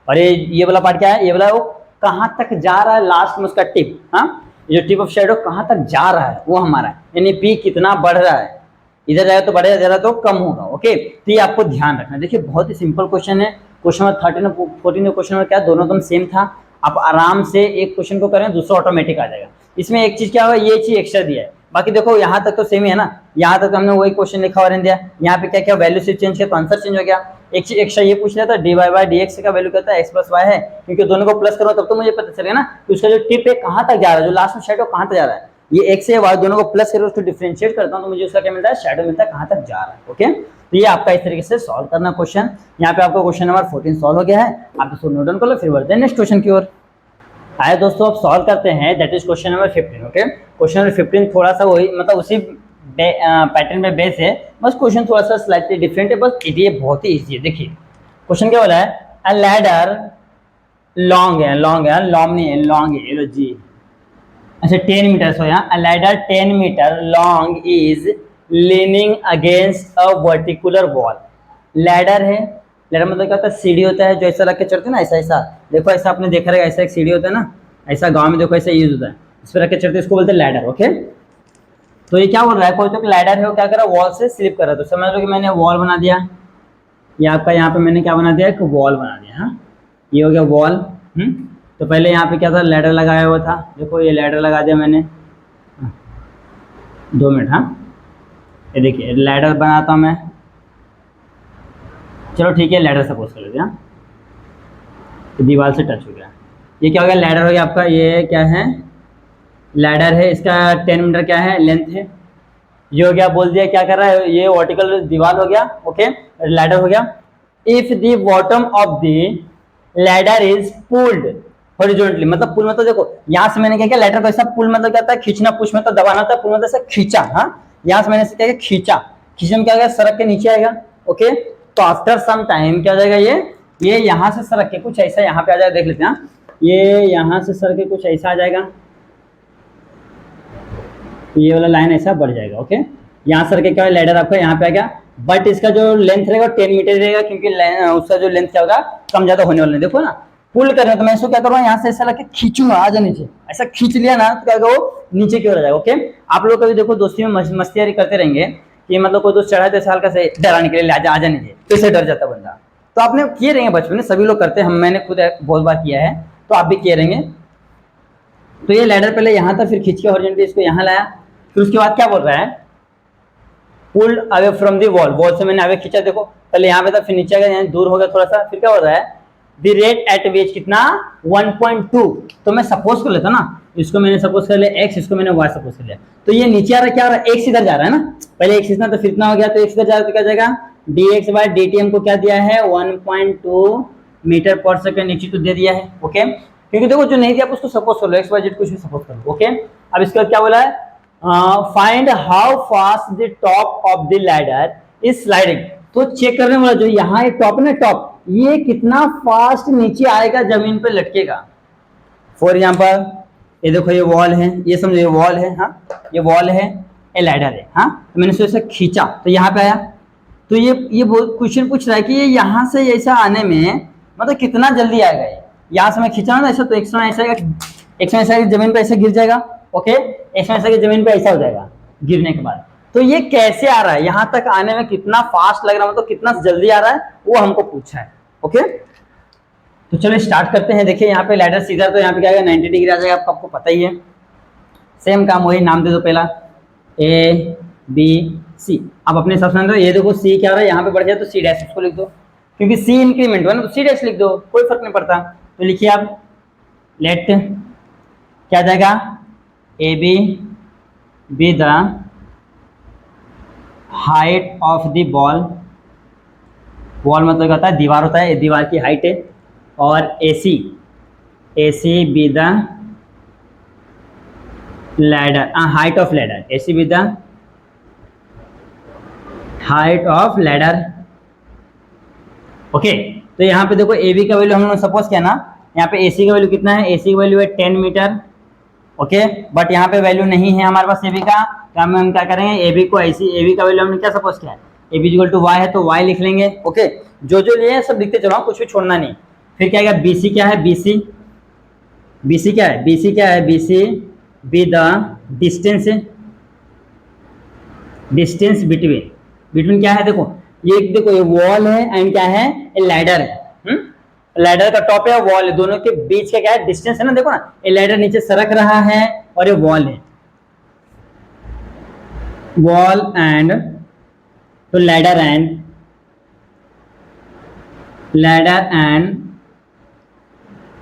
और ये वाला पार्ट क्या है, ये वाला वो कहाँ तक जा रहा है, लास्ट में उसका टिप, हाँ, ये जो टिप ऑफ शैडो कहाँ तक जा रहा है वो हमारा है, यानी पी कितना बढ़ रहा है, इधर जाएगा तो बढ़ेगा, ज़्यादा तो कम होगा। ओके, तो ये आपको ध्यान रखना। देखिए बहुत ही सिंपल क्वेश्चन है। क्वेश्चन नंबर 13 और 14 क्वेश्चन नंबर क्या, दोनों एकदम सेम था। आप आराम से एक क्वेश्चन को करें, दूसरा ऑटोमेटिक आ जाएगा। इसमें एक चीज क्या होगा, ये चीज एक्स्ट्रा दिया है, बाकी देखो यहाँ तक तो सेम ही है ना, यहाँ तक हमने वही क्वेश्चन लिखा और दिया, यहाँ पे क्या क्या वैल्यू से चेंज किया तो आंसर चेंज हो गया। एक चीज एक्स्ट्रा ये पूछ लिया था, d y by d x का वैल्यू कहता है एक्स प्लस वाई है, क्योंकि दोनों को प्लस करो तब तो मुझे पता चलेगा ना कि उसका जो टिप है कहाँ तक जा रहा है, जो लास्ट में शेडो कहाँ तक जा रहा है। ये एक्स है वाई दोनों को प्लस करो, उसको डिफरेंशिएट करता हूँ तो मुझे उसका क्या मिलता है, शेडो मिलता है कहाँ तक जा रहा है। ओके, तो ये आपका इस तरीके से सॉल्व करना क्वेश्चन। यहाँ पे आपका क्वेश्चन नंबर 14 सॉल्व हो गया है। आप इसको नोट डाउन कर लो, फिर बढ़ते हैं नेक्स्ट क्वेश्चन की ओर। आए दोस्तों, अब सॉल्व करते हैं, that is question number 15। Okay, question number 15 थोड़ा सा वही मतलब उसी पैटर्न में बेस है, बस क्वेश्चन थोड़ा सा स्लाइटली डिफरेंट है, बस ये बहुत ही इजी है। देखिए क्वेश्चन क्या बोला है, अ लैडर लॉन्ग है, लॉन्ग नहीं है, लॉन्ग है, लो जी, अच्छा 10 मीटर हो यहाँ, a ladder 10 metre long is leaning against a vertical wall. Ladder है, लैडर मतलब क्या होता है, सीढ़ी होता है जो ऐसा रख के चढ़ते हैं ना, ऐसा ऐसा देखो, ऐसा आपने देखा रहेगा, ऐसा एक सीढ़ी होता है ना, ऐसा गांव में देखो ऐसा यूज होता है, इस पर रख के चढ़ते, इसको बोलते हैं लैडर। ओके, तो ये क्या बोल रहा है, कोई तो लैडर है वो क्या कर रहा है, वॉल से स्लिप कर रहा है, तो समझ लो कि मैंने वॉल बना दिया, ये आपका यहाँ पे मैंने क्या बना दिया, एक वॉल बना दिया। हाँ, ये हो गया वॉल। तो पहले यहाँ पे क्या था, लैडर लगाया हुआ था, देखो ये लैडर लगा दिया मैंने। 2 मिनट, हाँ, ये देखिए लैडर बनाता हूँ मैं, चलो ठीक है, लैडर सपोज कर लेते हैं, तो दीवार से टच हो गया, ये क्या हो गया, लैडर हो गया आपका। ये क्या है, लैडर है, इसका 10 मीटर क्या है, लेंथ है। ये हो गया, बोल दिया क्या कर रहा है, ये वर्टिकल दीवार हो गया। ओके, लैडर हो गया। If the bottom of the ladder is pulled horizontally, मतलब पुल मतलब देखो यहाँ से मैंने क्या किया, लैडर को ऐसा पुल मतलब क्या होता है, खींचना, पुश मतलब दबाना होता है, पुल मतलब ऐसा खींचा। हाँ, यहाँ से मैंने क्या किया, खींचा, खींचने में क्या होगा, सड़क के नीचे आएगा। ओके, तो आफ्टर सम टाइम क्या हो जाएगा, ये यहाँ से सड़क के कुछ ऐसा यहाँ पे आ जाएगा, देख लेते हैं। ये यहाँ से सड़क के कुछ ऐसा आ जाएगा, ये वाला लाइन ऐसा बढ़ जाएगा। ओके, यहाँ सर के क्या लैडर आपका यहाँ पे आ गया, बट इसका जो लेंथ रहेगा 10 मीटर रहेगा, क्योंकि उसका जो लेंथ क्या होगा, कम ज्यादा होने वाला नहीं। देखो ना, पुल कर रहे तो मैं इसको क्या करूँगा, यहाँ से ऐसा लगे खींचूंगा, आ जाए नीचे, ऐसा खींच लिया ना तो क्या होगा, वो नीचे की ओर आ जाएगा। ओके, आप लोग कभी देखो दोस्ती में मस्तियारी करते रहेंगे कि मतलब कोई दोस्त चढ़ा तो हल्का से डराने के लिए आ जा नीचे, तो इससे डर जाता बंदा। तो आपने किए रहेंगे बचपन में, सभी लोग करते हैं, मैंने खुद बहुत बार किया है, तो आप भी किए रहेंगे। तो ये लैडर पहले यहाँ था, फिर खींच के हॉरिजॉन्टली इसको यहाँ लाया, फिर उसके बाद क्या बोल रहा है, pulled away from the wall, wall से मैंने अवे खींचा, देखो पहले यहाँ पे था, फिर नीचे आ गया, दूर हो गया थोड़ा सा, फिर क्या हो रहा है, द रेट एट विच कितना 1.2, तो मैं सपोज कर लेता ना, इसको मैंने सपोज कर लिया x, इसको मैंने y सपोज कर लिया, तो ये नीचे आ रहा है, क्या आ रहा है, x इधर जा रहा है ना, पहले x इतना तो फिर इतना हो गया, तो x इधर जा रहा है तो क्या जाएगा, dx बाय dt हमको क्या दिया है, 1.2 मीटर पर सेकंड, नीचे तो दे दिया है। ओके, क्योंकि देखो जो नहीं दिया आप उसको सपोज कर लो, x y z कुछ भी सपोज कर लो। ओके, अब इसके बाद क्या बोला है, find how fast the top of the ladder is sliding, तो चेक करने वाला जो यहाँ टॉप है ना, टॉप ये कितना फास्ट नीचे आएगा, जमीन पे लटकेगा। फॉर एग्जाम्पल ये देखो, ये वॉल है, ये समझो ये वॉल है, हाँ ये वॉल है, ये लैडर है, हाँ तो मैंने इसे खींचा तो यहाँ पे आया, तो ये क्वेश्चन पूछ रहा है कि ये यहाँ से ऐसा आने में मतलब कितना जल्दी आएगा, ये यहाँ से मैं खींचा ना ऐसा, तो एक समय ऐसा जमीन पे ऐसे गिर जाएगा। ओके, एक समय ऐसा जमीन पे ऐसा हो जाएगा गिरने के बाद, तो ये कैसे आ रहा है, यहाँ तक आने में कितना फास्ट लग रहा है, मतलब कितना जल्दी आ रहा है, वो हमको पूछा है। ओके, तो चलो स्टार्ट करते हैं। देखिए यहाँ पे लैडर सीधा, तो यहाँ पे क्या आएगा, 90 डिग्री आ जाएगा, आपको पता ही है। सेम काम वही, नाम दे दो पहला ए बी सी, आप अपने हिसाब से, ये देखो सी क्या हो रहा है, यहाँ पे बढ़ जाए तो सी डैश इसको लिख दो, क्योंकि सी इंक्रीमेंट हुआ ना, तो सी डैश लिख दो, कोई फर्क नहीं पड़ता। तो लिखिए आप, लेट क्या जाएगा, A B be the height of the ball, wall मतलब क्या होता है, दीवार होता है, दीवार की हाइट है, और AC be the ladder, height of ladder, AC B the height of ladder. Okay, तो यहाँ पे देखो AB का वैल्यू हम लोग सपोज किया ना, यहाँ पे AC का वैल्यू कितना है, AC का वैल्यू है 10 मीटर, ओके। बट यहाँ पे वैल्यू नहीं है हमारे पास ए बी का, तो हम क्या करेंगे, ए बी को ऐसी, ए बी का वैल्यू हमने क्या सपोज किया है, A B equal to y है तो वाई लिख लेंगे। ओके, जो जो लिए सब लिखते चलो, कुछ भी छोड़ना नहीं। फिर क्या आएगा, बी सी क्या है, बी सी, बी सी क्या है, बी सी क्या है, B C be the distance, distance between, between क्या है, देखो ये देखो, ये वॉल है एंड क्या है, ये लैडर है। लैडर का टॉप है, वॉल है, दोनों के बीच का क्या है, डिस्टेंस है ना, देखो ना, ये लैडर नीचे सरक रहा है और ये वॉल है, वॉल एंड, तो ladder and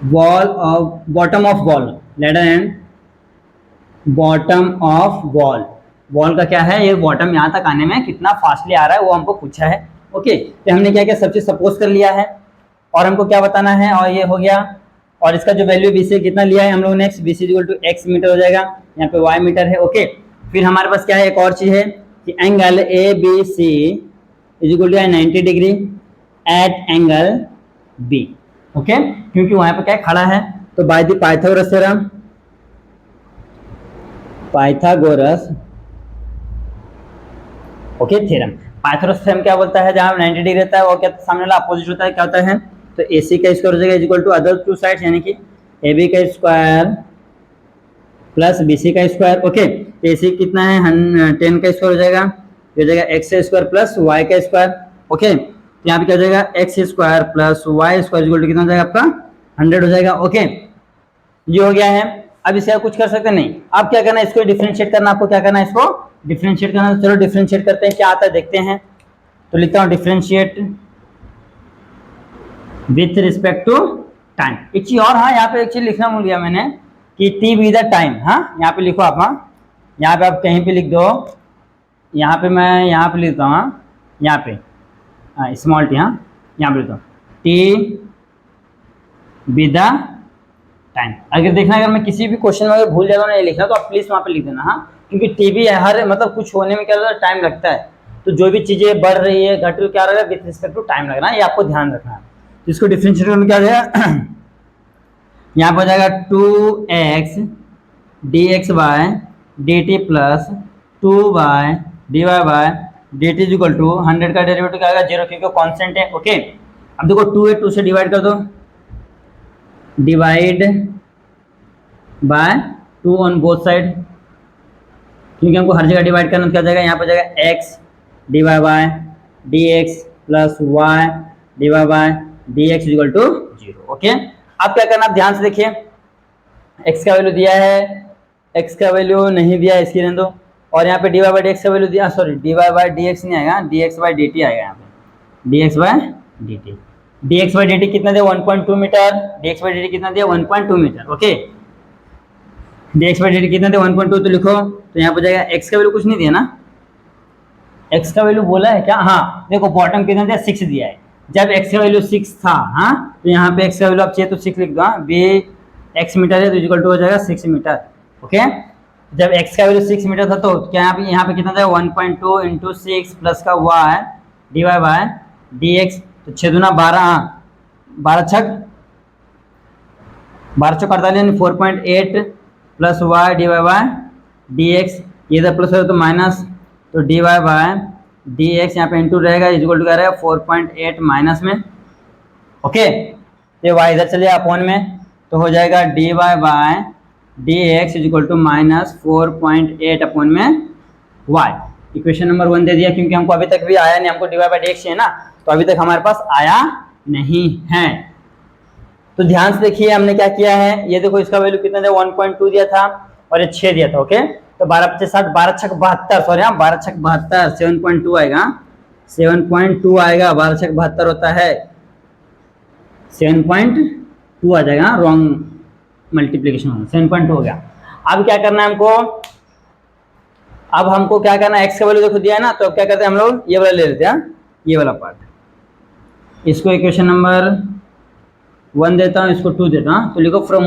wall of, bottom of wall, ladder and bottom of wall, wall का क्या है, ये बॉटम यहाँ तक आने में कितना फास्टली आ रहा है वो हमको पूछा है। ओके, तो हमने क्या किया, सब चीज सपोज कर लिया है और हमको क्या बताना है, और ये हो गया। और इसका जो वैल्यू बी सी कितना लिया है हम लोगों ने, x, B C equal to x metre हो जाएगा, यहाँ पे वाई मीटर है। ओके, फिर हमारे पास क्या है, एक और चीज है कि angle A B C is equal to 90 degree at angle B. Okay, क्योंकि वहां पे क्या खड़ा है, तो by the Pythagoras theorem, Pythagoras okay theorem, Pythagoras theorem क्या बोलता है, जहां 90 डिग्री रहता है वो क्या सामने वाला अपोजिट होता है, क्या होता है, तो AC का स्क्वायर हो जाएगा is equal to other two sides, यानी कि AB का स्क्वायर प्लस BC का स्क्वायर। ओके, AC कितना है, 10 का स्क्वायर हो जाएगा, ये हो जाएगा x स्क्वायर प्लस y का स्क्वायर। ओके, तो यहाँ पे क्या हो जाएगा, x square plus y square equal to कितना हो जाएगा आपका, 100 हो जाएगा। ओके, ये हो गया है। अब इसे कुछ कर सकते नहीं, अब क्या करना है, इसको डिफरेंशिएट करना, आपको क्या करना है, इसको डिफरेंशिएट करना। चलो डिफरेंशिएट करते हैं, क्या आता है देखते हैं। तो लिखता हूँ differentiate with respect to time. एक चीज और, हाँ यहाँ पे एक चीज लिखना भूल गया मैंने कि टी बी द टाइम, हाँ यहाँ पे लिखो आप, हाँ यहाँ पे आप कहीं पे लिख दो, यहाँ पे मैं यहाँ पे लिखता हूँ, हाँ यहाँ पे स्मॉल टी, हाँ यहाँ पे लिखता हूँ टी बी द टाइम। अगर देखना, अगर मैं किसी भी क्वेश्चन में अगर भूल जाता हूँ नहीं लिखना, तो आप प्लीज वहाँ पे लिख देना, हाँ, क्योंकि टीवी हर मतलब कुछ होने में क्या होता है, टाइम लगता है, तो जो भी चीजें बढ़ रही है घट रही है क्या रहेगा, विथ रिस्पेक्ट टू टाइम लगना है, ये आपको ध्यान रखना है। तो इसको डिफरेंशिएट करने में क्या हो जाएगा, यहाँ पर हो जाएगा 2x dx by dt plus 2y dy by dt is equal to 100 का डेरिवेटिव क्या आएगा, 0, क्योंकि कांस्टेंट है। ओके, अब देखो 2 है, 2 से डिवाइड कर दो, divide by 2 on both side, क्योंकि हमको हर जगह डिवाइड करना, क्या जाएगा, यहाँ पर जाएगा x divide by dx plus y divide by dx equal to 0। Okay, अब क्या करना, आप ध्यान से देखिए, x का वैल्यू दिया है, x का वैल्यू नहीं दिया है, इसकी रहने दो, और यहाँ पे डिवाइड बाय dx का वैल्यू दिया, सॉरी डिवाइड बाय dx नहीं आएगा, dx बाय dt आएगा, यहाँ पे dx by dt, dx by dt कितना दिया, 1.2 मीटर, dx बाय dt कितना दिया, 1.2 metre. Okay, dx by dt कितना दिया, 1.2, तो लिखो, तो यहाँ पर जाएगा, x का वैल्यू कुछ नहीं दिया ना, x का वैल्यू बोला है क्या, हाँ देखो बॉटम कितना दिया, 6 दिया है, जब x का वैल्यू 6 था, हाँ तो यहाँ पे x का वैल्यू आप चाहिए तो 6 लिख दो, बी x मीटर है तो इक्वल टू हो जाएगा 6 मीटर। ओके, जब x का वैल्यू 6 मीटर था तो क्या यहाँ पे कितना था, 1.2 इंटू 6 प्लस का y डिवाइड बाय dx, तो 6 दूना 12, 12 छक 48, 4.8 plus y divide by dx, ये तो प्लस है तो माइनस, तो dy बाय dx यहाँ पे इंटू रहेगा, इक्वल टू क्या रहेगा, 4.8 माइनस में। ओके, ये y इधर चले अपॉन में, तो हो जाएगा dy by dx equal to minus 4.8 upon में y। इक्वेशन नंबर 1 दे दिया, क्योंकि हमको अभी तक भी आया नहीं, हमको dy बाय dx है ना, तो अभी तक हमारे पास आया नहीं है। तो ध्यान से देखिए हमने क्या किया है, ये देखो इसका वैल्यू कितना दिया, 1.2 दिया था और ये 6 दिया था। ओके, तो 12×5 = 12 छक 72, सॉरी हाँ 12 छक 72, 7.2 आएगा, 7.2 आएगा, 12 छक 72 होता है, 7.2 आ जाएगा, रॉन्ग मल्टीप्लीकेशन होगा, 7.2 हो गया। अब क्या करना है हमको, अब हमको क्या करना है, x का वैल्यू देखो दिया है ना, तो अब क्या करते हैं हम लोग, ये वाला ले लेते हैं, ये वाला पार्ट, इसको इक्वेशन नंबर 1 देता हूँ, इसको 2 देता हूँ, तो लिखो फ्रॉम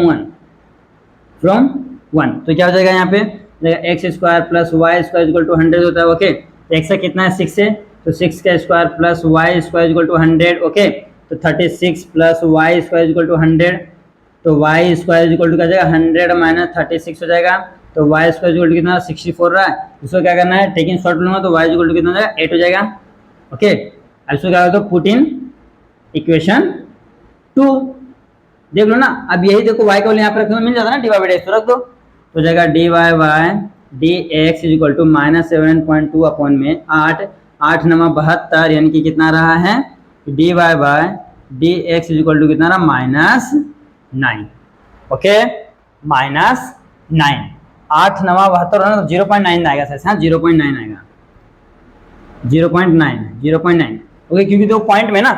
1, तो क्या हो जाएगा यहाँ पे, x square plus y square equal to 100 होता है। ओके, तो एक्स का कितना है, 6 है, तो 6 का square plus y square equal to 100। Okay, तो 36 plus y square equal to 100, तो वाई स्क्वायर इक्वल टू क्या जाएगा 100 माइनस 36 हो जाएगा। तो वाई स्क्वायर इक्वल टू कितना 64 रहा है, उसको क्या करना है टेकिंग शॉर्ट लूंगा तो वाई इक्वल टू कितना हो जाएगा 8 हो जाएगा। ओके अब इसको क्या करते हो पुट इन इक्वेशन 2, देख लो ना। अब यही देखो y का वैल्यू यहाँ पर रखने मिल जाता है ना, dy बाई डी एक्स रख दो तो हो जाएगा dy by d x is equal to minus 7.2 upon में 8 8 9 72 यानी कि कितना रहा है dy by d x is equal to कितना रहा माइनस 9। ओके माइनस 9 8 9 72 तो 0.9 आएगा सर, हाँ 0.9 आएगा 0.9 ओके क्योंकि तो पॉइंट में ना,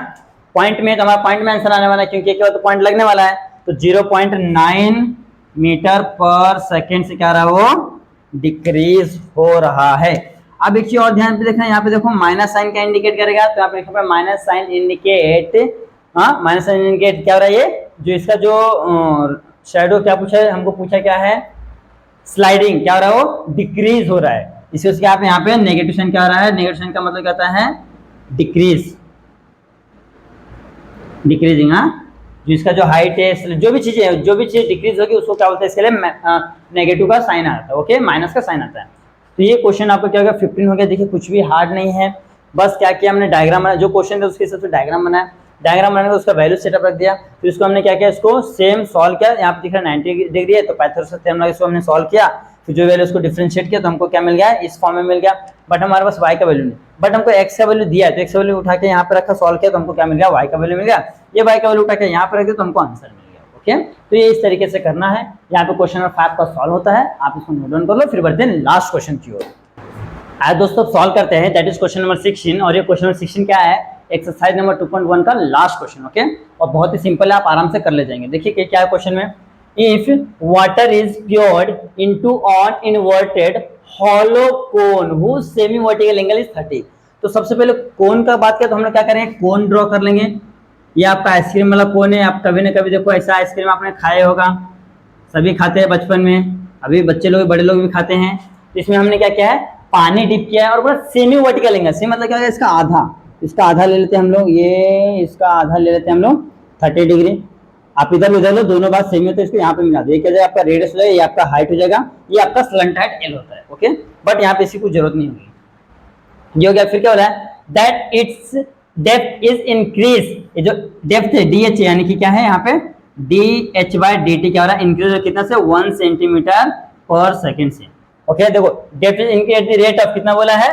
पॉइंट में तो हमारा पॉइंट में आंसर आने वाला है क्योंकि क्या तो पॉइंट लगने वाला है। तो 0.9 मीटर पर सेकेंड से क्या रहा वो डिक्रीज हो रहा है। अब एक चीज और ध्यान पे देखना, यहाँ पे देखो माइनस साइन क्या इंडिकेट करेगा, तो यहाँ पे लिखा माइनस साइन इंडिकेट, हाँ माइनस साइन इंडिकेट क्या हो रहा है ये जो इसका जो शैडो क्या पूछा है हमको, पूछा क्या है स्लाइडिंग, क्या हो रहा है वो डिक्रीज हो रहा है। इसके उसके आप यहाँ पे नेगेटिव साइन क्या हो रहा है, नेगेटिव साइन का मतलब क्या होता है डिक्रीज, डिक्रीजिंग, हाँ जो इसका जो हाइट है जो भी चीज डिक्रीज होगी उसको क्या बोलते हैं इसके लिए नेगेटिव का साइन आता है, ओके माइनस का साइन आता है। तो ये क्वेश्चन आपको क्या होगा 15 हो गया। देखिए कुछ भी हार्ड नहीं है, बस क्या किया हमने डायग्राम बनाया, जो क्वेश्चन था उसके हिसाब से डायग्राम बनाया, डायग्राम बनाने का उसका वैल्यू सेटअप रख दिया, फिर उसको हमने क्या किया इसको सेम सॉल्व किया। यहाँ पे दिख रहा है 90 डिग्री है तो पाइथागोरस थ्योरम लगा इसको हमने सॉल्व किया, फिर जो वैल्यू उसको डिफरेंशिएट किया तो हमको क्या मिल गया इस फॉर्म में मिल गया। बट हमारे पास y का वैल्यू नहीं, बट हमको x का वैल्यू दिया है तो x का वैल्यू उठा के यहाँ पे रखा सॉल्व किया तो हमको क्या मिल गया y का वैल्यू मिल गया। ये y का वैल्यू उठा के यहाँ पे रख दिया तो हमको आंसर मिल गया। ओके तो ये इस तरीके से करना है। यहाँ पे क्वेश्चन नंबर 5 का सॉल्व होता है, आप इसको नोट डाउन कर लो, फिर बढ़ते हैं लास्ट क्वेश्चन की ओर। आज दोस्तों सॉल्व करते हैं, दैट इज क्वेश्चन नंबर 16। और ये क्वेश्चन नंबर 16 क्या है, एक्सरसाइज नंबर 2.1 का लास्ट क्वेश्चन। ओके और बहुत ही सिंपल है, आप आराम से कर ले जाएंगे। देखिए क्या है क्वेश्चन में, if water is poured into on inverted hollow cone whose semi vertical angle is 30। तो सबसे पहले कोन का बात करें तो हम लोग क्या करेंगे कोन ड्रॉ कर लेंगे। ये आपका आइसक्रीम वाला कोन है, आप कभी ना कभी देखो ऐसा आइसक्रीम आपने खाया होगा, सभी खाते हैं बचपन में, अभी बच्चे लोग बड़े लोग भी खाते हैं। इसमें हमने क्या किया है पानी डिप किया है और पूरा सेमी वर्टिकल एंगल, सेमी मतलब क्या है इसका आधा, इसका आधा ले लेते हैं हम लोग, ये इसका आधा ले लेते हैं हम लोग 30 डिग्री। आप इधर उधर लो दोनों बात सेम होते हैं, इसको यहाँ पे मिला दो, ये क्या जाएगा आपका रेडियस हो जाएगा, ये आपका हाइट हो जाएगा, ये आपका स्लंट हाइट एल होता है। ओके बट यहाँ पे इसकी कुछ जरूरत नहीं होगी। ये हो गया। फिर क्या हो रहा है that it's depth is increase, ये जो डेप्थ है DH यानी कि क्या है यहाँ पे DH बाई DT क्या हो रहा है इंक्रीज कितना से 1 सेंटीमीटर पर सेकेंड से। ओके देखो depth is increase at the rate of कितना बोला है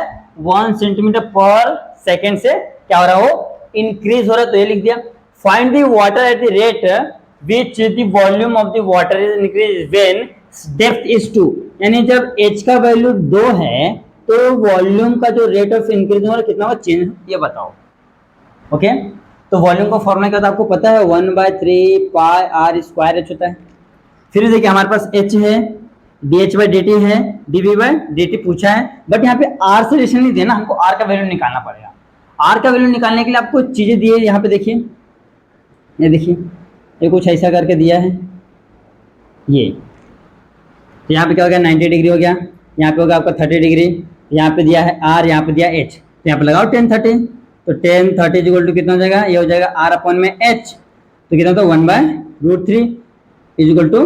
1 सेंटीमीटर पर सेकेंड से क्या हो रहा है वो इंक्रीज हो रहा है, तो ये लिख दिया। Find the water at the rate which the volume of the water is increased when depth is 2, यानी जब h का वैल्यू 2 है तो वॉल्यूम का जो रेट ऑफ इंक्रीज हो कितना होगा चेंज, ये बताओ। ओके तो वॉल्यूम का फॉर्मूला क्या होता है आपको पता है 1/3 पाई r स्क्वायर h होता है। फिर देखिए हमारे पास h है, dh बाई dt है, dv बाई dt पूछा है, बट यहाँ पे r से रिलेशन नहीं देना, हमको r का वैल्यू निकालना पड़ेगा। r का वैल्यू निकालने के लिए आपको चीजें दी है, यहाँ पे देखिए, ये देखिए ये कुछ ऐसा करके दिया है, ये तो यहाँ पे क्या हो गया 90 डिग्री हो गया, यहाँ पे होगा आपका 30 डिग्री, यहाँ पे दिया है r, यहाँ पे दिया h, तो यहाँ पे लगाओ 10 30, तो 10 30 इक्वल टू कितना हो जाएगा, ये हो जाएगा r अपॉन में h, तो कितना होता है 1/√3 is equal to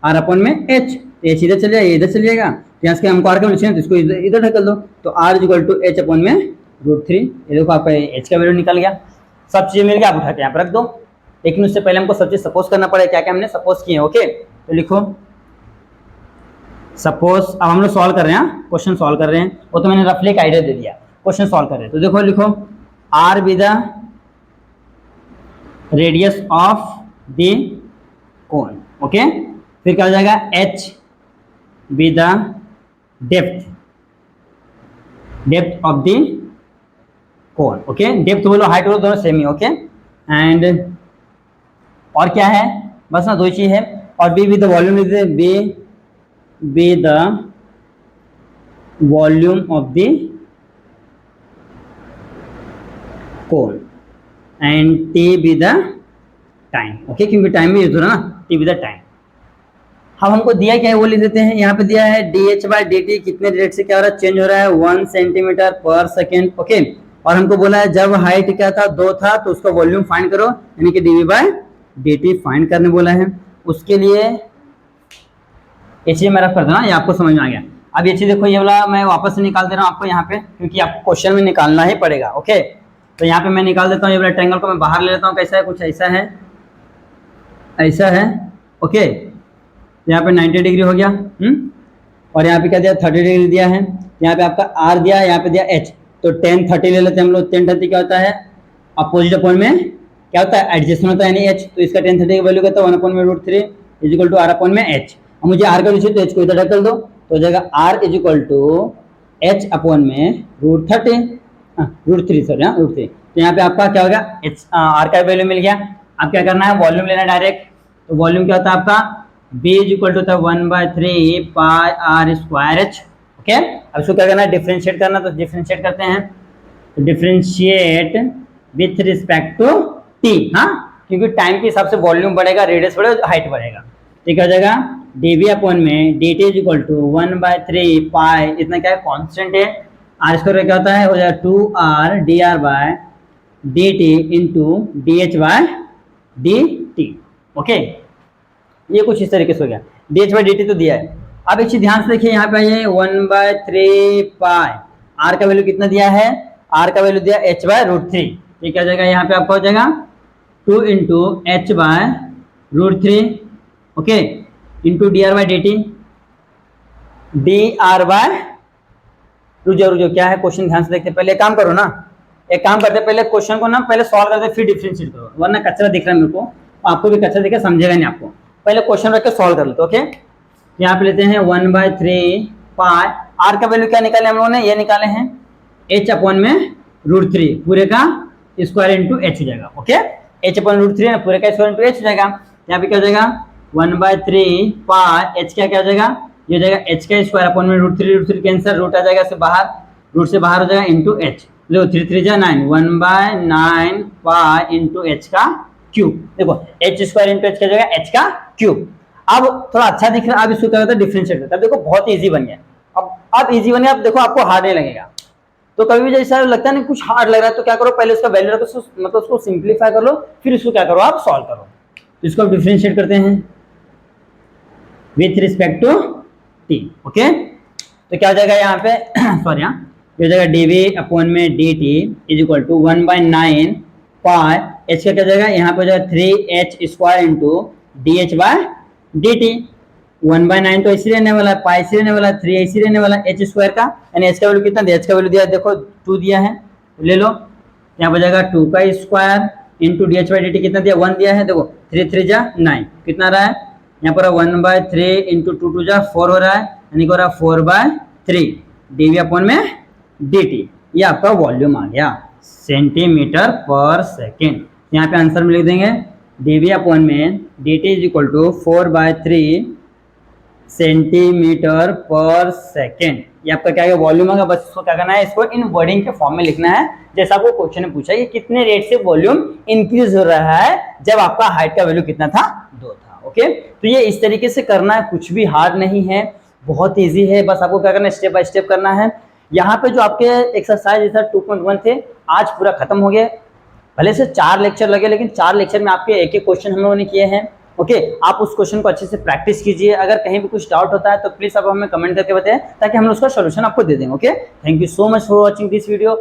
r upon में h, तो h इधर चल जाएगा, ये इधर चल जाएगा, तो यहाँ से हमको r का वैल्यू चाहिए तो इसको इधर ढकेल दो, तो r is equal to h upon में √3। ये देखो आपका h का वैल्यू निकल गया, सब चीजें मिल गया, आप उठा के यहाँ पर रख दो। लेकिन उससे पहले हमको सब चीज सपोज करना पड़ेगा, क्या क्या हमने सपोज किए। ओके तो लिखो सपोज, अब हम लोग सॉल्व कर रहे हैं, क्वेश्चन सॉल्व कर रहे हैं, वो तो मैंने रफली एक आइडिया दे दिया, क्वेश्चन सॉल्व कर रहे हैं। तो देखो लिखो r be the radius of the cone. Okay फिर क्या हो जाएगा h be the depth of the cone. Okay depth बोलो हाइट बोलो दोनों सेम ही। ओके एंड और क्या है बस ना दो ही चीज है, और be with the volume is be the volume of the cone and T be the time. Okay क्योंकि टाइम भी यूज हो रहा है ना, टी बी द टाइम। अब हमको दिया क्या है वो लिख देते हैं, यहाँ पे दिया है DH बाई DT कितने रेट से क्या हो रहा है चेंज हो रहा है 1 सेंटीमीटर पर सेकेंड। ओके और हमको बोला है जब हाइट क्या था 2 था तो उसका वॉल्यूम फाइंड करो, यानी कि dV बाई dt फाइंड करने बोला है। उसके लिए ये चीज़ मैं रख कर देना, ये आपको समझ में आ गया। अब ये चीज़ देखो, ये वाला मैं वापस से निकाल दे रहा हूँ आपको यहाँ पे, क्योंकि आपको क्वेश्चन में निकालना ही पड़ेगा। ओके, तो यहाँ पे मैं निकाल देता हूँ, ये वाला ट्रायंगल को मैं बाहर ले लेता हूँ। कैसा है, कुछ ऐसा है, ऐसा है। ओके, यहाँ पे 90 डिग्री हो गया। और यहाँ पे क्या दिया, 30 डिग्री दिया है। यहाँ पे आपका आर दिया है, यहाँ पे दिया एच, तो 10 30 ले लेते हैं हम लोग। 10 30 क्या होता है, अपोजिट अपॉन में क्या होता है, एडजस्टमेंट होता है, यानी एच। तो इसका 10 30 की वैल्यू कहता है 1/√3 is equal to r upon में एच। अब मुझे आर का वैल्यू तो एच को इधर ढकेल दो, तो हो जाएगा r is equal to h upon में √3 सॉरी, √3। तो यहाँ पे आपका क्या होगा, एच आर का वैल्यू मिल गया। अब क्या करना है, वॉल्यूम लेना डायरेक्ट। तो वॉल्यूम क्या होता है आपका, B इज इक्वल टू होता है 1/3 पाई आर स्क्वायर एच। ओके, अब इसको क्या करना है, डिफ्रेंशिएट करना। तो डिफ्रेंशिएट करते हैं, तो differentiate with respect to t. हाँ, क्योंकि टाइम के हिसाब से वॉल्यूम बढ़ेगा, रेडियस बढ़ेगा, हाइट बढ़ेगा। तो क्या हो जाएगा, dv अपॉन में dt इज इक्वल टू 1/3 पाई, इतना क्या है, कॉन्स्टेंट है। आर स्क्वायर क्या होता है, हो जाएगा 2r dr by dt into dh by dt। Okay, ये कुछ इस तरीके से हो गया। dh बाई dt तो दिया है। अब एक चीज ध्यान से देखिए, यहाँ पे आइए, 1/3 पाई, आर का वैल्यू कितना दिया है, आर का वैल्यू दिया h/√3। ये क्या हो जाएगा, यहाँ पे आपका हो जाएगा 2 into h/√3, okay, into D R by D T, D R by, रुझो क्या है क्वेश्चन, ध्यान से देखते। पहले एक काम करो ना, एक काम करते पहले क्वेश्चन को ना पहले सॉल्व करते फिर डिफरेंशिएट करो, वरना कचरा दिख रहा है मेरे को, आपको भी कचरा दिखे, समझेगा नहीं आपको। पहले क्वेश्चन रख के सॉल्व कर लेते। ओके, यहाँ पे लेते हैं 1/3 पाई, आर का वैल्यू क्या निकाले हम लोगों ने, ये निकाले हैं h अपॉन में √3 पूरे का स्क्वायर इंटू एच हो जाएगा। ओके, h अपॉन √3 ना, पूरे का स्क्वायर इंटू एच हो जाएगा। यहाँ पे क्या हो जाएगा, 1/3 पाई एच क्या हो जाएगा, ये हो जाएगा h का स्क्वायर अपॉन में √3 कैंसर, रूट आ जाएगा से बाहर, रूट से बाहर हो जाएगा इंटू एच। देखो 3 3 जा 9, 1/9 पाई इंटू एच का क्यूब। देखो एच स्क्वायर इंटू एच क्या जाएगा, एच का क्यूब। अब थोड़ा अच्छा दिख रहा है, अब इसको क्या होता है, डिफरेंशिएट करता है। देखो बहुत इजी बन गया। अब इजी बन गया, अब देखो आपको हार्ड नहीं लगेगा। तो कभी भी जैसा लगता है ना कुछ हार्ड लग रहा है, तो क्या करो, पहले उसका वैल्यू रखो, मतलब उसको सिंप्लीफाई कर लो, फिर इसको क्या करो, आप सॉल्व करो। तो इसको डिफरेंशिएट करते हैं with respect to t. Okay, तो क्या हो जाएगा यहाँ पे सॉरी, यहाँ ये हो जाएगा dv अपॉन में dt is equal to 1/9 pi, h का क्या जाएगा, यहाँ पे हो जाएगा 3h square into dh by dt। 1/9 तो इसी रहने वाला है, पाई इसी रहने वाला है, 3 इसी रहने वाला है, h स्क्वायर का, यानी h का वैल्यू कितना दिया, h का वैल्यू दिया देखो 2 दिया है, ले लो। यहाँ पर जाएगा 2 का square into dh by dt कितना दिया, 1 दिया है। देखो 3 3 जा 9, कितना रहा है, यहाँ पर 1/3 इंटू 2 2 जा 4 हो रहा है, यानी कि हो रहा है 4/3 dv अपॉन में dt। ये आपका वॉल्यूम आ गया सेंटीमीटर पर सेकेंड। यहाँ पे आंसर में लिख देंगे dv अपॉन में dt is equal to 4/3 centimetre per second. ये आपका क्या है, वॉल्यूम होगा। बस इसको क्या करना है, इसको इन वर्डिंग के फॉर्म में लिखना है, जैसा आपको क्वेश्चन ने पूछा है, कितने रेट से वॉल्यूम इंक्रीज हो रहा है जब आपका हाइट का वैल्यू कितना था, 2 था। ओके, तो ये इस तरीके से करना है, कुछ भी हार्ड नहीं है, बहुत इजी है। बस आपको क्या करना है, स्टेप बाय स्टेप करना है। यहाँ पे जो आपके एक्सरसाइज जैसा 2.1 थे, आज पूरा खत्म हो गया। भले से 4 लेक्चर लगे, लेकिन 4 लेक्चर में आपके एक एक क्वेश्चन हम लोगों ने किए हैं। ओके, आप उस क्वेश्चन को अच्छे से प्रैक्टिस कीजिए। अगर कहीं भी कुछ डाउट होता है तो प्लीज आप हमें कमेंट करके बताएं, ताकि हम उसका सोल्यूशन आपको दे दें। Okay, thank you so much for watching this video.